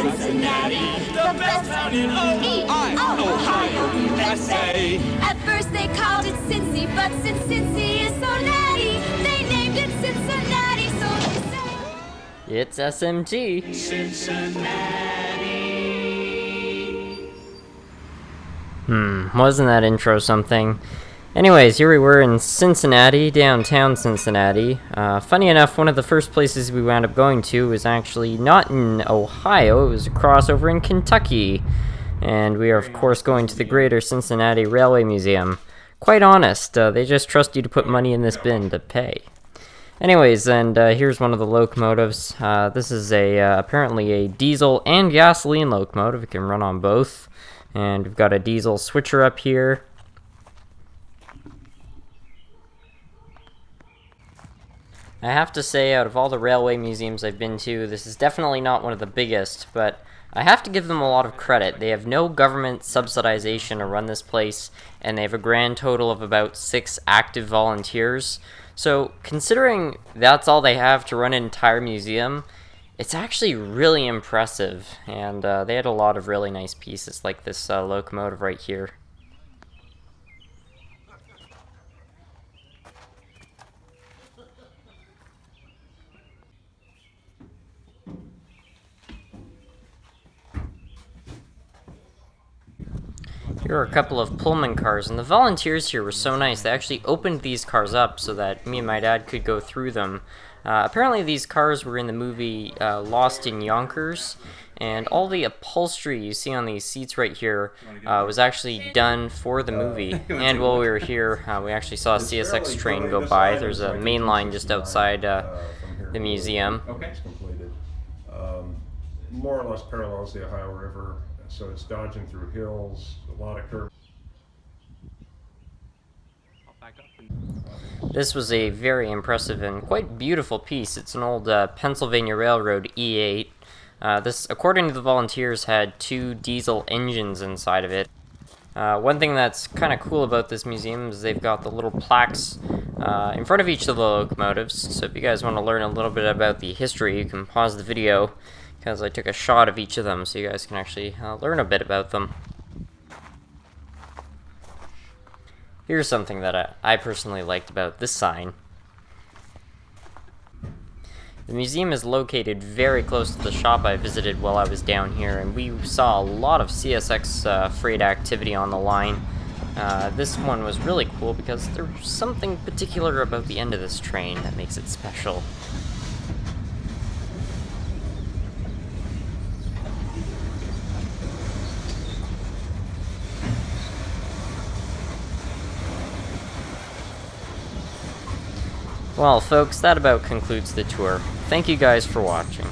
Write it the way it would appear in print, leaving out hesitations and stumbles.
Cincinnati, the best town in Ohio, USA. At first they called it Cincy, but since Cincy is so natty, they named it Cincinnati, so they say It's SMT. Cincinnati. Wasn't that intro something? Anyways, here we were in Cincinnati, downtown Cincinnati. Funny enough, one of the first places we wound up going to was actually not in Ohio, it was a crossover in Kentucky. And we are, of course, going to the Greater Cincinnati Railway Museum. Quite honest, they just trust you to put money in this bin to pay. Anyways, and here's one of the locomotives. This is apparently a diesel and gasoline locomotive. It can run on both. And we've got a diesel switcher up here. I have to say, out of all the railway museums I've been to, this is definitely not one of the biggest, but I have to give them a lot of credit. They have no government subsidization to run this place, and they have a grand total of about 6 active volunteers. So, considering that's all they have to run an entire museum, it's actually really impressive, and they had a lot of really nice pieces, like this locomotive right here. Here are a couple of Pullman cars, and the volunteers here were so nice. They actually opened these cars up so that me and my dad could go through them. Apparently these cars were in the movie Lost in Yonkers, and all the upholstery you see on these seats right here was actually done for the movie. And while we were here, we actually saw a CSX train go by. There's a main line just outside the museum. Okay. It's completed. More or less parallels the Ohio River, so it's dodging through hills, a lot of curves. This was a very impressive and quite beautiful piece. It's an old Pennsylvania Railroad E8. This, according to the volunteers, had 2 diesel engines inside of it. One thing that's kind of cool about this museum is they've got the little plaques in front of each of the locomotives. So if you guys want to learn a little bit about the history, you can pause the video, because I took a shot of each of them so you guys can actually learn a bit about them. Here's something that I personally liked about this sign. The museum is located very close to the shop I visited while I was down here, and we saw a lot of CSX freight activity on the line. This one was really cool because there's something particular about the end of this train that makes it special. Well, folks, that about concludes the tour. Thank you guys for watching.